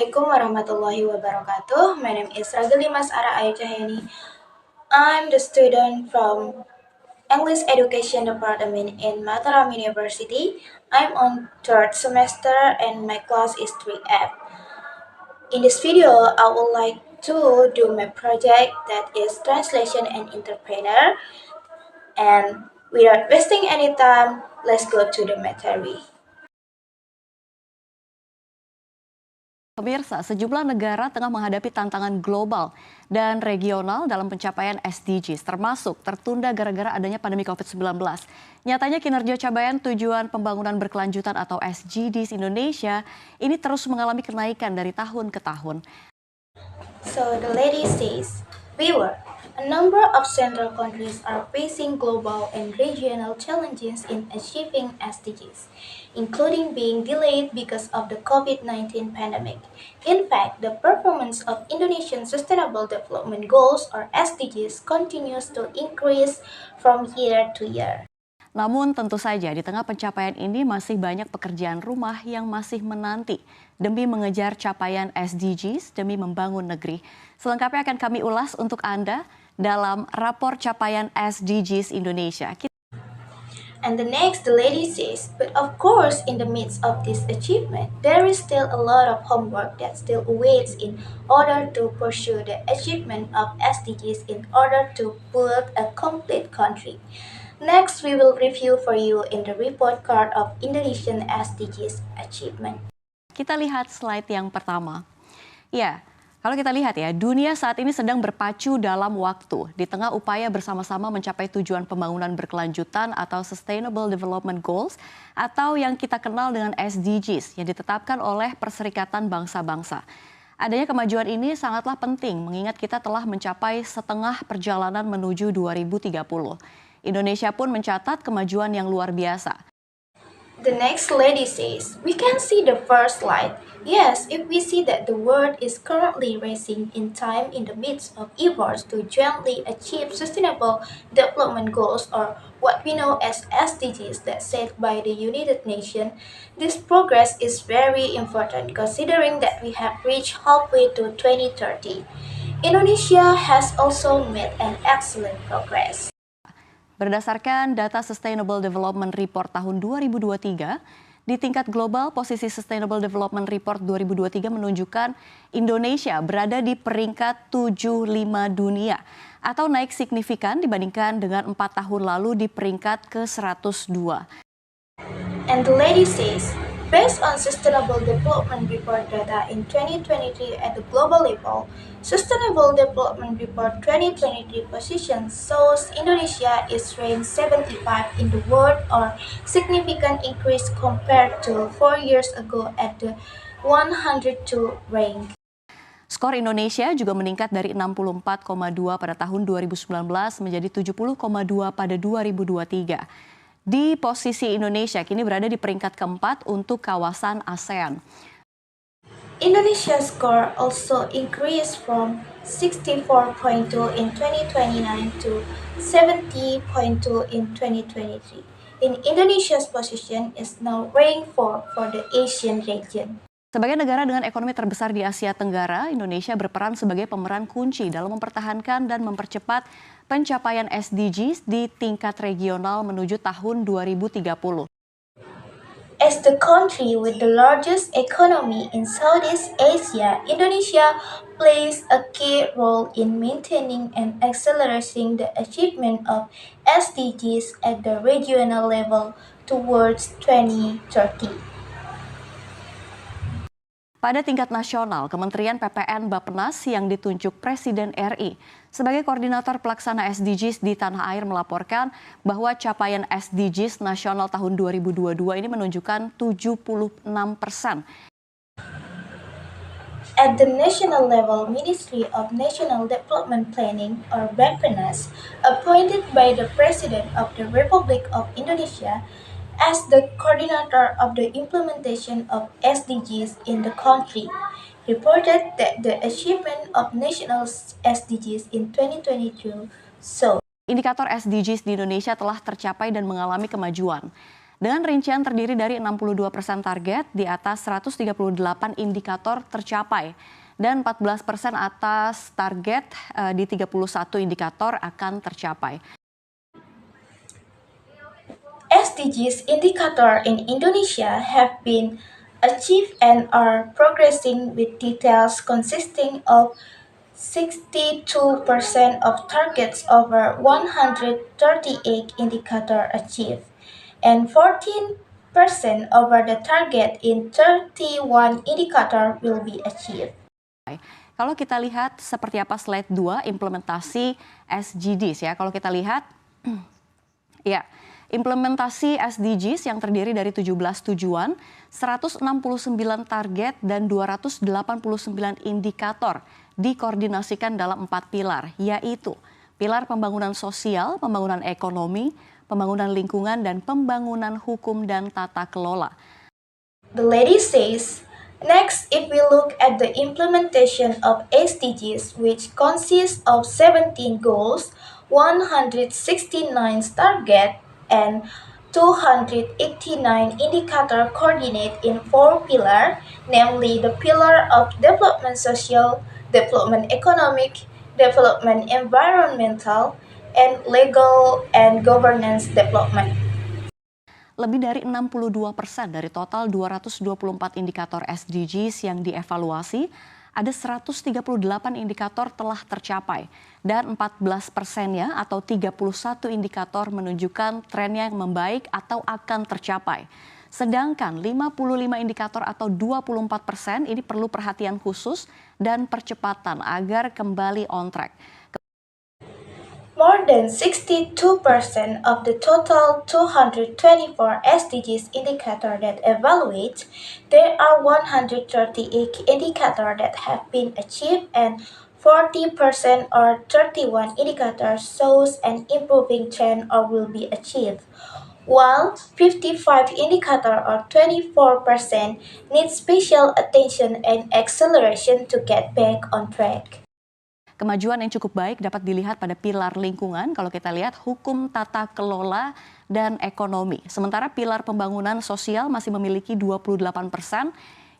Assalamualaikum warahmatullahi wabarakatuh. My name is Ragelimas Ara Ayu Cahyani. I'm the student from English Education Department in Mataram University. I'm on third semester and my class is 3F. In this video, I would like to do my project that is translation and interpreter. And without wasting any time, let's go to the material. Pemirsa, sejumlah negara tengah menghadapi tantangan global dan regional dalam pencapaian SDGs, termasuk tertunda gara-gara adanya pandemi COVID-19. Nyatanya kinerja capaian tujuan pembangunan berkelanjutan atau SDGs Indonesia ini terus mengalami kenaikan dari tahun ke tahun. So the lady says, viewer, a number of central countries are facing global and regional challenges in achieving SDGs, including being delayed because of the COVID-19 pandemic. In fact, the performance of Indonesian Sustainable Development Goals or SDGs continues to increase from year to year. Namun tentu saja di tengah pencapaian ini masih banyak pekerjaan rumah yang masih menanti demi mengejar capaian SDGs demi membangun negeri. Selengkapnya akan kami ulas untuk Anda dalam rapor capaian SDGs Indonesia. And the next, the lady says, but of course, in the midst of this achievement, there is still a lot of homework that still awaits in order to pursue the achievement of SDGs in order to build a complete country. Next, we will review for you in the report card of Indonesian SDGs achievement. Kita lihat slide yang pertama. Ya, kalau kita lihat ya, dunia saat ini sedang berpacu dalam waktu di tengah upaya bersama-sama mencapai tujuan pembangunan berkelanjutan atau Sustainable Development Goals atau yang kita kenal dengan SDGs yang ditetapkan oleh Perserikatan Bangsa-Bangsa. Adanya kemajuan ini sangatlah penting mengingat kita telah mencapai setengah perjalanan menuju 2030. Indonesia pun mencatat kemajuan yang luar biasa. The next lady says, we can see the first slide. Yes, if we see that the world is currently racing in time in the midst of efforts to jointly achieve sustainable development goals or what we know as SDGs that set by the United Nations, this progress is very important considering that we have reached halfway to 2030. Indonesia has also made an excellent progress. Berdasarkan data Sustainable Development Report tahun 2023, di tingkat global posisi Sustainable Development Report 2023 menunjukkan Indonesia berada di peringkat 75 dunia atau naik signifikan dibandingkan dengan 4 tahun lalu di peringkat ke-102. And the lady says, based on Sustainable Development Report data in 2023 at the global level, Sustainable Development Report 2023 position shows Indonesia is ranked 75 in the world or significant increase compared to 4 years ago at the 102 rank. Skor Indonesia juga meningkat dari 64,2 pada tahun 2019 menjadi 70,2 pada 2023. Di posisi Indonesia kini berada di peringkat keempat untuk kawasan ASEAN. Indonesia's score also increased from 64.2 in 2029 to 70.2 in 2023. In Indonesia's position is now ranked 4 for the Asian region. Sebagai negara dengan ekonomi terbesar di Asia Tenggara, Indonesia berperan sebagai pemeran kunci dalam mempertahankan dan mempercepat pencapaian SDGs di tingkat regional menuju tahun 2030. As the country with the largest economy in Southeast Asia, Indonesia plays a key role in maintaining and accelerating the achievement of SDGs at the regional level towards 2030. Pada tingkat nasional, Kementerian PPN Bappenas yang ditunjuk Presiden RI sebagai koordinator pelaksana SDGs di tanah air melaporkan bahwa capaian SDGs nasional tahun 2022 ini menunjukkan 76%. At the national level, Ministry of National Development Planning or Bappenas, appointed by the President of the Republic of Indonesia, as the coordinator of the implementation of SDGs in the country, reported that the achievement of national SDGs in 2022 so. Indikator SDGs di Indonesia telah tercapai dan mengalami kemajuan. Dengan rincian terdiri dari 62% target di atas 138 indikator tercapai dan 14% atas target di 31 indikator akan tercapai. SDGs indicator in Indonesia have been achieved and are progressing with details consisting of 62% of targets over 138 indicator achieved and 14% over the target in 31 indicator will be achieved. Kalau kita lihat seperti apa slide 2 implementasi SDGs ya. Kalau kita lihat ya, implementasi SDGs yang terdiri dari 17 tujuan, 169 target dan 289 indikator dikoordinasikan dalam 4 pilar, yaitu pilar pembangunan sosial, pembangunan ekonomi, pembangunan lingkungan, dan pembangunan hukum dan tata kelola. The lady says, next, if we look at the implementation of SDGs, which consists of 17 goals, 169 target, and 289 indicator coordinate in 4 pillars, namely the pillar of development social, development economic, development environmental, and legal and governance development. Lebih dari 62% dari total 224 indikator SDGs yang dievaluasi, ada 138 indikator telah tercapai dan 14%-nya atau 31 indikator menunjukkan tren yang membaik atau akan tercapai. Sedangkan 55 indikator atau 24% ini perlu perhatian khusus dan percepatan agar kembali on track. More than 62% of the total 224 SDGs indicator that evaluate, there are 138 indicators that have been achieved and 40% or 31 indicators shows an improving trend or will be achieved, while 55 indicator or 24% need special attention and acceleration to get back on track. Kemajuan yang cukup baik dapat dilihat pada pilar lingkungan, kalau kita lihat hukum tata kelola dan ekonomi. Sementara pilar pembangunan sosial masih memiliki 28%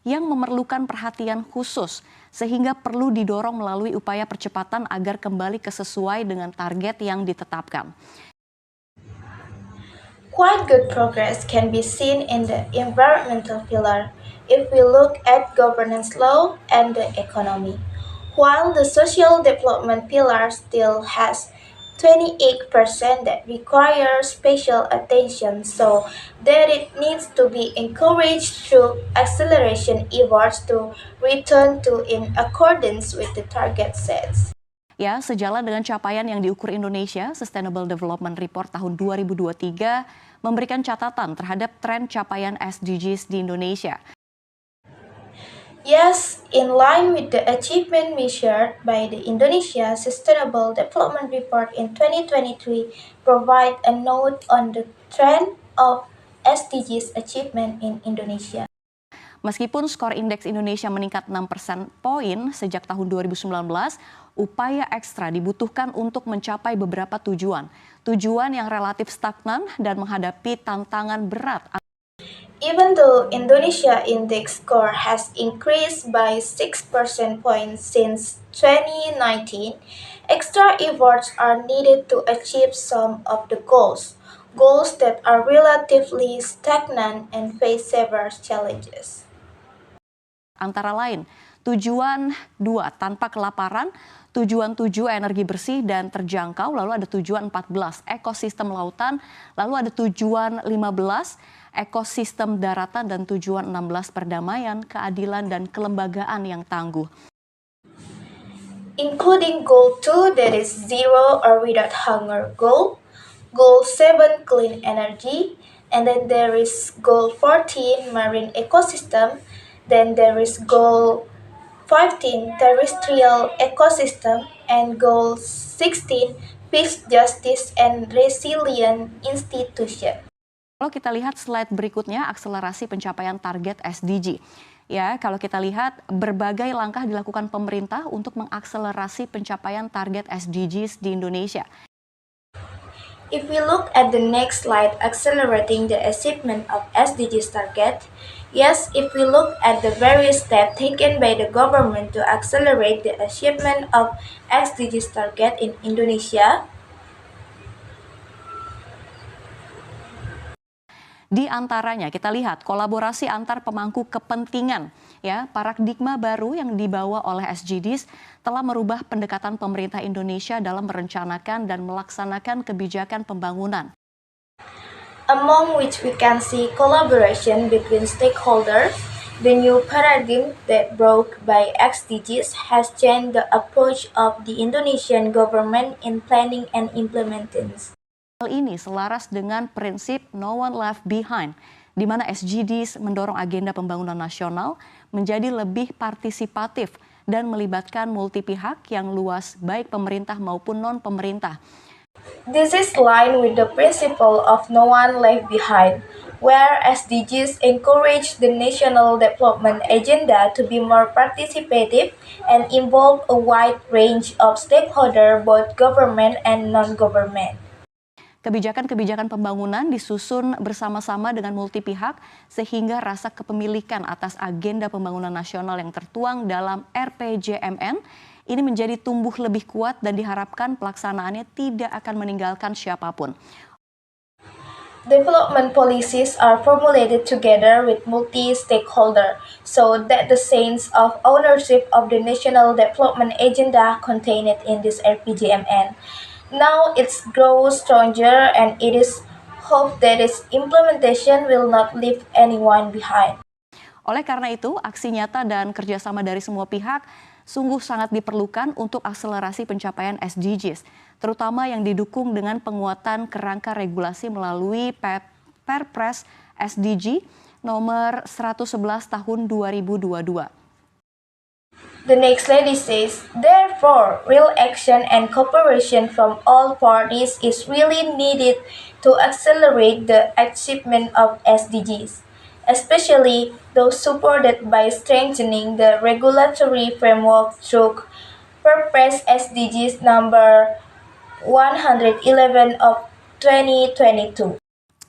yang memerlukan perhatian khusus, sehingga perlu didorong melalui upaya percepatan agar kembali sesuai dengan target yang ditetapkan. Quite good progress can be seen in the environmental pillar if we look at governance law and the economy. While the social development pillar still has 28% that require special attention, so that it needs to be encouraged through acceleration efforts to return to in accordance with the target sets. Ya, sejalan dengan capaian yang diukur Indonesia, Sustainable Development Report tahun 2023 memberikan catatan terhadap tren capaian SDGs di Indonesia. Yes, in line with the achievement measured by the Indonesia Sustainable Development Report in 2023, provide a note on the trend of SDGs achievement in Indonesia. Meskipun skor indeks Indonesia meningkat 6% poin sejak tahun 2019, upaya ekstra dibutuhkan untuk mencapai beberapa tujuan. Tujuan yang relatif stagnan dan menghadapi tantangan berat. Even though Indonesia index score has increased by 6% points since 2019, extra efforts are needed to achieve some of the goals that are relatively stagnant and face severe challenges. Antara lain, tujuan 2 tanpa kelaparan, tujuan 7 energi bersih dan terjangkau, lalu ada tujuan 14 ekosistem lautan, lalu ada tujuan 15 ekosistem daratan dan tujuan 16 perdamaian, keadilan dan kelembagaan yang tangguh. Including goal 2 that is zero or without hunger goal 7 clean energy, and then there is goal 14 marine ecosystem, then there is goal 15 terrestrial ecosystem, and goal 16 peace, justice, and resilient institution. Kalau kita lihat slide berikutnya, akselerasi pencapaian target SDG. Ya, kalau kita lihat berbagai langkah dilakukan pemerintah untuk mengakselerasi pencapaian target SDGs di Indonesia. If we look at the next slide, accelerating the achievement of SDGs target, yes, if we look at the various steps taken by the government to accelerate the achievement of SDGs target in Indonesia, Di antaranya kita lihat kolaborasi antar pemangku kepentingan, ya, paradigma baru yang dibawa oleh SDGs telah merubah pendekatan pemerintah Indonesia dalam merencanakan dan melaksanakan kebijakan pembangunan. among which we can see collaboration between stakeholders. The new paradigm that brought by SDGs has changed the approach of the Indonesian government in planning and implementing. Hal ini selaras dengan prinsip no one left behind, di mana SDGs mendorong agenda pembangunan nasional menjadi lebih partisipatif dan melibatkan multi pihak yang luas, baik pemerintah maupun non-pemerintah. This is line with the principle of no one left behind, where SDGs encourage the national development agenda to be more participative and involve a wide range of stakeholders, both government and non-government. Kebijakan-kebijakan pembangunan disusun bersama-sama dengan multi pihak sehingga rasa kepemilikan atas agenda pembangunan nasional yang tertuang dalam RPJMN ini menjadi tumbuh lebih kuat dan diharapkan pelaksanaannya tidak akan meninggalkan siapapun. Development policies are formulated together with multi-stakeholder so that the sense of ownership of the national development agenda contained in this RPJMN. Now it's grows stronger and it is hoped that its implementation will not leave anyone behind. Oleh karena itu, aksi nyata dan kerjasama dari semua pihak sungguh sangat diperlukan untuk akselerasi pencapaian SDGs, terutama yang didukung dengan penguatan kerangka regulasi melalui Perpres SDG nomor 111 tahun 2022. The next lady says, therefore, real action and cooperation from all parties is really needed to accelerate the achievement of SDGs, especially those supported by strengthening the regulatory framework through Perpres SDGs number 111 of 2022.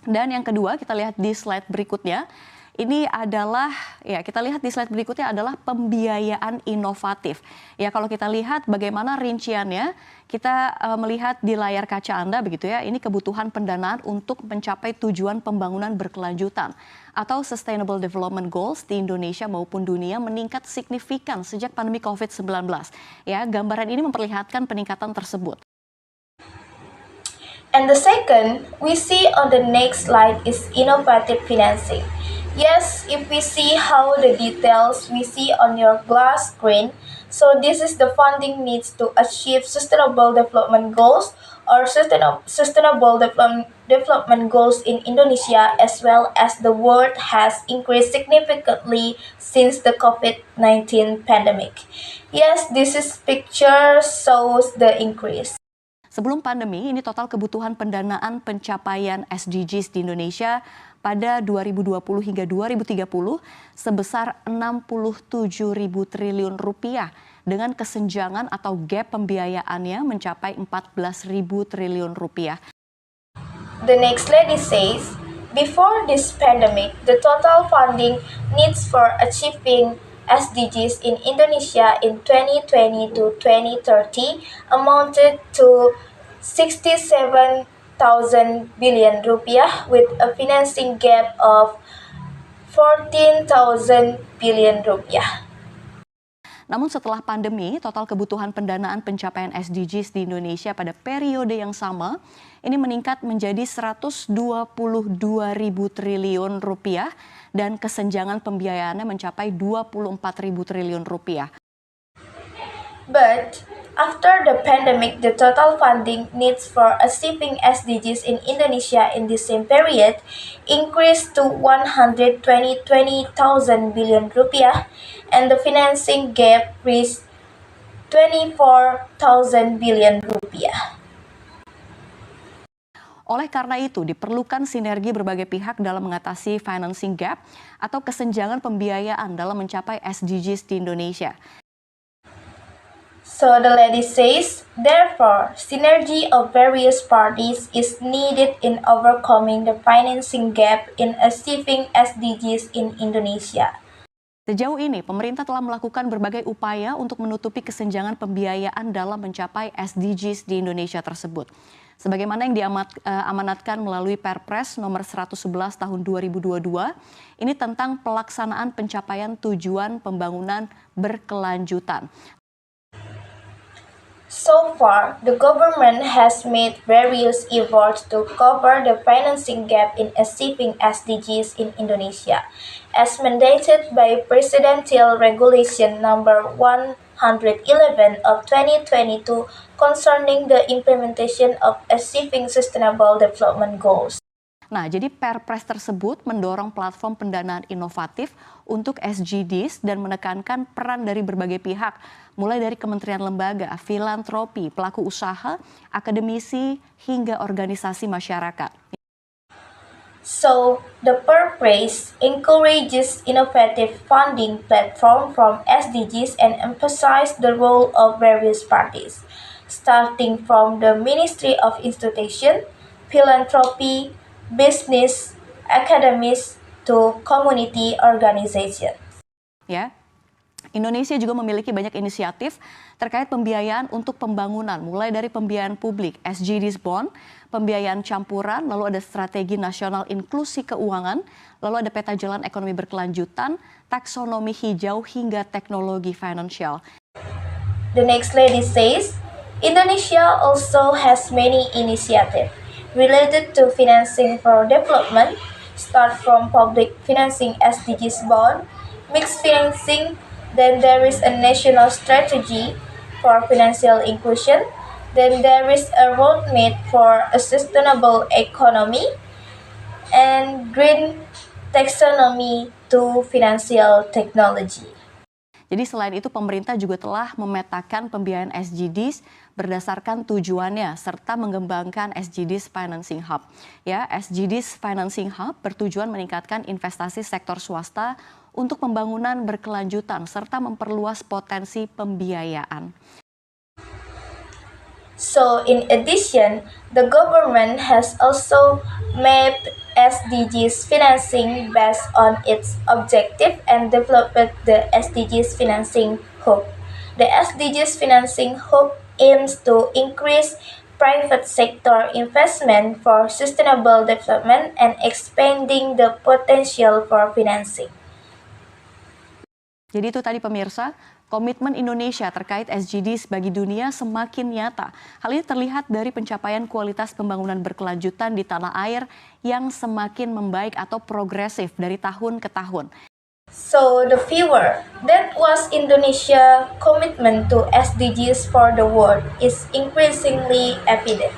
Dan yang kedua, kita lihat di slide berikutnya. Ini adalah, ya kita lihat di slide berikutnya adalah pembiayaan inovatif. Ya kalau kita lihat bagaimana rinciannya, kita melihat di layar kaca Anda begitu ya, ini kebutuhan pendanaan untuk mencapai tujuan pembangunan berkelanjutan atau Sustainable Development Goals di Indonesia maupun dunia meningkat signifikan sejak pandemi COVID-19. Ya, gambaran ini memperlihatkan peningkatan tersebut. And the second we see on the next slide is innovative financing. Yes, if we see how the details we see on your glass screen, so this is the funding needs to achieve sustainable development goals or sustainable development goals in Indonesia as well as the world has increased significantly since the COVID-19 pandemic. Yes, this is picture shows the increase. Sebelum pandemi, ini total kebutuhan pendanaan pencapaian SDGs di Indonesia pada 2020 hingga 2030 sebesar 67.000 triliun rupiah dengan kesenjangan atau gap pembiayaannya mencapai 14.000 triliun rupiah. The next lady says, before this pandemic, the total funding needs for achieving SDGs in Indonesia in 2020 to 2030 amounted to 67,000 billion rupiah with a financing gap of 14,000 billion rupiah. Namun setelah pandemi, total kebutuhan pendanaan pencapaian SDGs di Indonesia pada periode yang sama ini meningkat menjadi 122.000 triliun rupiah dan kesenjangan pembiayaannya mencapai 24.000 triliun rupiah. But after the pandemic, the total funding needs for achieving SDGs in Indonesia in the same period increased to 120,000 billion rupiah, and the financing gap reached 24,000 billion rupiah. Oleh karena itu, diperlukan sinergi berbagai pihak dalam mengatasi financing gap atau kesenjangan pembiayaan dalam mencapai SDGs di Indonesia. So the lady says, therefore, synergy of various parties is needed in overcoming the financing gap in achieving SDGs in Indonesia. Sejauh ini, pemerintah telah melakukan berbagai upaya untuk menutupi kesenjangan pembiayaan dalam mencapai SDGs di Indonesia tersebut. Sebagaimana yang diamanatkan melalui Perpres nomor 111 tahun 2022, ini tentang pelaksanaan pencapaian tujuan pembangunan berkelanjutan. So far, the government has made various efforts to cover the financing gap in achieving SDGs in Indonesia, as mandated by Presidential Regulation Number 111 of 2022 concerning the implementation of achieving sustainable development goals. Nah, jadi Perpres tersebut mendorong platform pendanaan inovatif untuk SDGs dan menekankan peran dari berbagai pihak, mulai dari kementerian lembaga, filantropi, pelaku usaha, akademisi, hingga organisasi masyarakat. So, the Perpres encourages innovative funding platform from SDGs and emphasizes the role of various parties, starting from the Ministry of Institution, philanthropy, business, academies, to community organization. Ya, Indonesia juga memiliki banyak inisiatif terkait pembiayaan untuk pembangunan, mulai dari pembiayaan publik, SDGs Bond, pembiayaan campuran, lalu ada strategi nasional inklusi keuangan, lalu ada peta jalan ekonomi berkelanjutan, taksonomi hijau, hingga teknologi finansial. The next lady says, Indonesia also has many initiatives related to financing for development, start from public financing SDGs bond, mixed financing, then there is a national strategy for financial inclusion, then there is a roadmap for a sustainable economy, and green taxonomy to financial technology. Jadi selain itu pemerintah juga telah memetakan pembiayaan SDGs berdasarkan tujuannya serta mengembangkan SDGs Financing Hub. Ya, SDGs Financing Hub bertujuan meningkatkan investasi sektor swasta untuk pembangunan berkelanjutan serta memperluas potensi pembiayaan. So, in addition, the government has also mapped SDGs financing based on its objective and developed the SDGs Financing Hub. The SDGs Financing Hub aims to increase private sector investment for sustainable development and expanding the potential for financing. Jadi itu tadi pemirsa, komitmen Indonesia terkait SDGs bagi dunia semakin nyata. Hal ini terlihat dari pencapaian kualitas pembangunan berkelanjutan di tanah air yang semakin membaik atau progresif dari tahun ke tahun. So the viewer, that was Indonesia commitment to SDGs for the world is increasingly evident.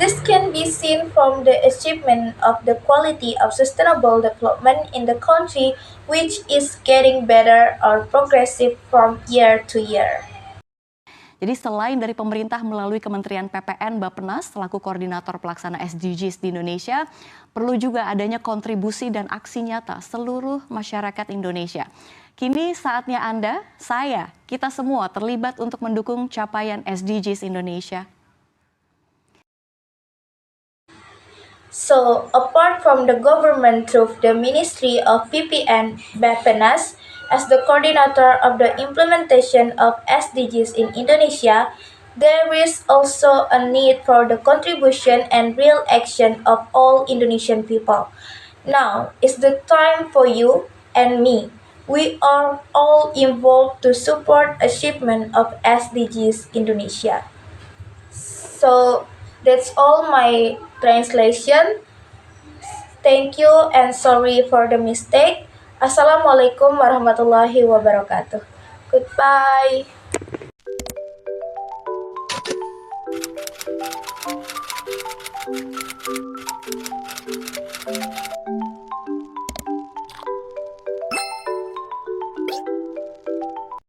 This can be seen from the achievement of the quality of sustainable development in the country, which is getting better or progressive from year to year. Jadi selain dari pemerintah melalui Kementerian PPN Bappenas selaku koordinator pelaksana SDGs di Indonesia, perlu juga adanya kontribusi dan aksi nyata seluruh masyarakat Indonesia. Kini saatnya Anda, saya, kita semua terlibat untuk mendukung capaian SDGs Indonesia. So, apart from the government through the Ministry of PPN Bappenas, as the coordinator of the implementation of SDGs in Indonesia, there is also a need for the contribution and real action of all Indonesian people. Now is the time for you and me. We are all involved to support achievement of SDGs Indonesia. So that's all my translation. Thank you and sorry for the mistake. Assalamualaikum warahmatullahi wabarakatuh. Goodbye.